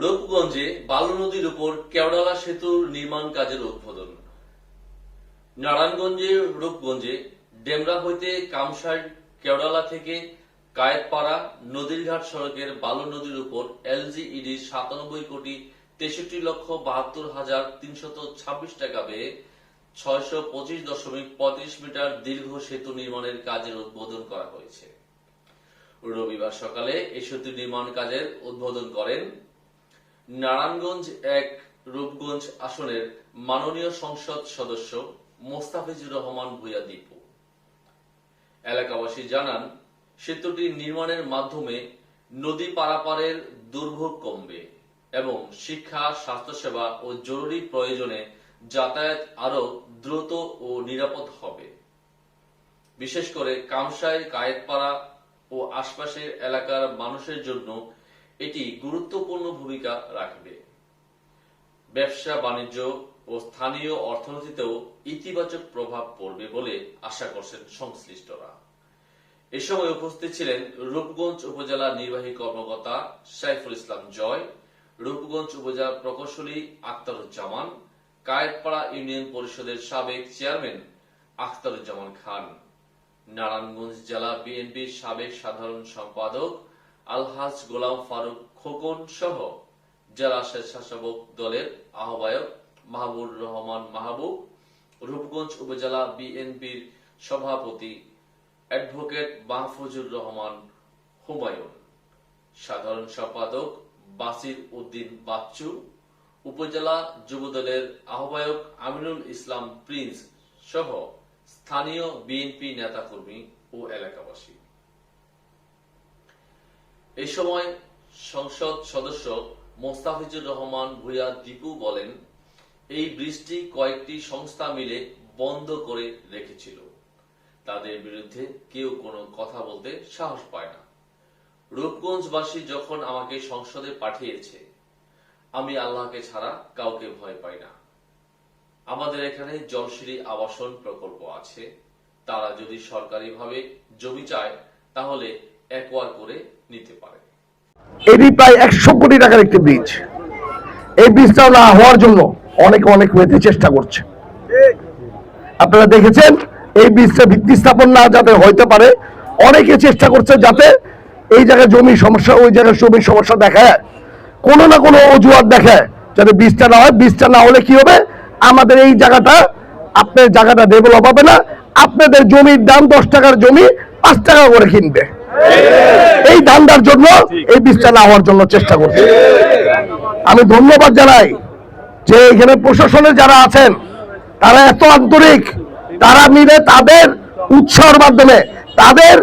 রূপগঞ্জে বালু নদীর উপর কেওড়ালা সেতুর নির্মাণ কাজের উদ্বোধন। নারায়ণগঞ্জের রূপগঞ্জে ডেমরা হইতে কামসার কেওড়ালা থেকে কায়েতপাড়া নদীরঘাট সড়কের বালু নদীর উপর এলজিইডি 97,72,72,326 টাকা ব্যয়ে 625.35 মিটার দীর্ঘ সেতু নির্মাণের কাজের উদ্বোধন করা হয়েছে। রবিবার সকালে এই সেতু নির্মাণ কাজের উদ্বোধন করেন নারায়ণগঞ্জ 1 রূপগঞ্জ আসনের মাননীয় সংসদ সদস্য মোস্তাফিজুর রহমান ভূঁইয়া দীপু। এলাকাবাসী জানান, সেতুটি নির্মাণের মাধ্যমে নদী পারাপারের দুর্ভোগ কমবে এবং শিক্ষা, স্বাস্থ্যসেবা ও জরুরি প্রয়োজনে যাতায়াত আরো দ্রুত ও নিরাপদ হবে। বিশেষ করে কামসাই, কায়েতপাড়া ও আশপাশের এলাকার মানুষের জন্য এটি গুরুত্বপূর্ণ ভূমিকা রাখবে। ব্যবসা বাণিজ্য ও স্থানীয় অর্থনীতিতেও ইতিবাচক প্রভাব পড়বে বলে আশা করছেন সংশ্লিষ্টরা। এ সময় উপস্থিত ছিলেন রূপগঞ্জ উপজেলা নির্বাহী কর্মকর্তা সাইফুল ইসলাম জয়, রূপগঞ্জ উপজেলা প্রকৌশলী আখতারুজ্জামান, কায়েতপাড়া ইউনিয়ন পরিষদের সাবেক চেয়ারম্যান আখতারুজ্জামান খান, নারায়ণগঞ্জ জেলা বিএনপির সাবেক সাধারণ সম্পাদক আলহাজ গোলাম ফারুক খোকন সহ জেলা স্বেচ্ছাসেবক দলের আহ্বায়ক মাহবুবুর রহমান মাহবুব, রূপগঞ্জ উপজেলা বিএনপির সভাপতি অ্যাডভোকেট মাহফুজুর রহমান হুমায়ুন, সাধারণ সম্পাদক বাসির উদ্দিন বাচ্চু, উপজেলা যুবদলের আহ্বায়ক আমিনুল ইসলাম প্রিন্স সহ স্থানীয় বিএনপি নেতাকর্মী ও এলাকাবাসী। এই সময় সংসদ সদস্য মোস্তাফিজুর রহমান ভূঁইয়া দীপু বলেন, এই ব্রিজটি কয়েকটি সংস্থা মিলে বন্ধ করে রেখেছিল। তাদের বিরুদ্ধে কেউ কোনো কথা বলতে সাহস পায় না। রূপগঞ্জবাসী যখন আমাকে সংসদে পাঠিয়েছে, আমি আল্লাহকে ছাড়া কাউকে ভয় পাই না। আমাদের এখানে জলসিঁড়ি আবাসন প্রকল্প আছে, তারা যদি সরকারিভাবে জমি চায় তাহলে একোয়ার করে নিতে পারে। এটি প্রায় 100 কোটি টাকার একটি ব্রিজ। এই ব্রিজটা না হওয়ার জন্য অনেক ওয়েতে চেষ্টা করছে। আপনারা দেখেছেন, এই ব্রিজটা ভিত্তি স্থাপন না যাতে হইতে পারে, অনেকে চেষ্টা করছে যাতে এই জায়গায় জমির সমস্যা, ওই জায়গায় জমির সমস্যা দেখায়, কোনো না কোনো অজুহাত দেখায় যাতে ব্রিজটা না হয়। ব্রিজটা না হলে কি হবে, আমাদের এই জায়গাটা, আপনার জায়গাটা ডেভেলপ হবে না। আপনাদের জমির দাম 10 টাকার জমি 5 টাকা করে কিনবে। এই ধান্দার জন্য এই ব্রিজটা না হওয়ার জন্য চেষ্টা করছে। আমি ধন্যবাদ জানাই যে এখানে প্রশাসনের যারা আছেন তারা এত আন্তরিক, তারা মিলে তাদের উৎসাহের মাধ্যমে, তাদের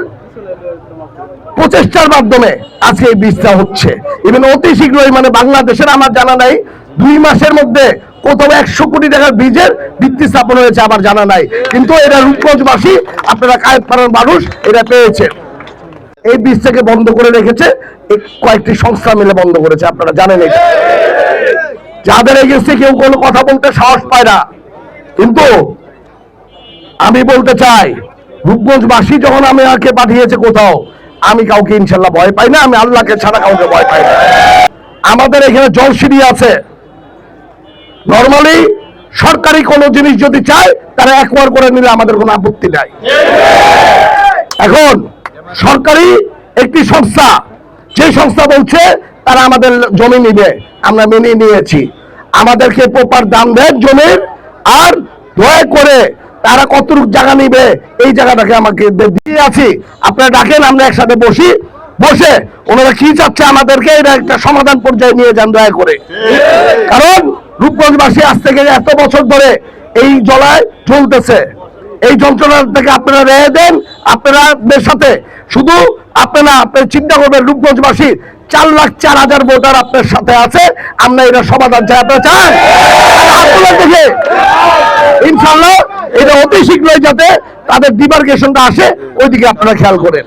প্রচেষ্টার মাধ্যমে আজকে এই ব্রিজটা হচ্ছে। ইভেন অতি শীঘ্রই, মানে বাংলাদেশের আমার জানা নাই 2 মাসের মধ্যে কোথাও 100 কোটি টাকার ব্রিজের ভিত্তি স্থাপন হয়েছে আমার জানা নাই, কিন্তু এটা রূপগঞ্জবাসী, আপনারা কায়েতপাড়ার মানুষ এটা পেয়েছে। এই ব্রিজটাকে বন্ধ করে রেখেছে কয়েকটি সংস্থা মিলে বন্ধ করেছে, আপনারা জানেন। এটা যাদের এগেন্সে কেউ কোনো কথা বলতে সাহস পায় না। কিন্তু আমি বলতে চাই, রূপগঞ্জবাসী যখন আমাকে পাঠিয়েছে কোথাও, আমি কাউকে ইনশাল্লাহ ভয় পাই না। আমি আল্লাহকে ছাড়া কাউকে ভয় পাই না। আমাদের এখানে জলসিঁড়ি আছে। নরমালি সরকারি কোনো জিনিস যদি চায় তারা একবার করে নিলে আমাদের কোনো আপত্তি নাই। এখন সরকারি একটি সংস্থা, যে সংস্থা বলছে তারা আমাদের জমি নিবে, আমরা মেনে নিয়েছি। আমাদেরকে প্রপার দাম দেন জমির, আর দয়া করে তারা কতটুকু জায়গা নিবে এই জায়গাটাকে আমাকে দিয়ে আছি। আপনারা ডাকেন, আমরা একসাথে বসে ওনারা কি চাচ্ছে আমাদেরকে এটা একটা সমাধান পর্যায়ে নিয়ে যান দয়া করে। কারণ রূপগঞ্জবাসী আজ থেকে এত বছর ধরে এই জলায় চলতেছে, এই যন্ত্রণা থেকে আপনারা রেহাই দেন। আপনাদের সাথে শুধু আপনারা চিন্তা করবেন, রূপগঞ্জবাসী 4,04,000 ভোটার আপনার সাথে আছে। আমরা এটা সমাধান চাই, আপনারা চান? আপনারা দেখে ইনশাল্লাহ এটা অতি শীঘ্রই যাতে তাদের ডিমার্কেশনটা আসে, ওইদিকে আপনারা খেয়াল করেন।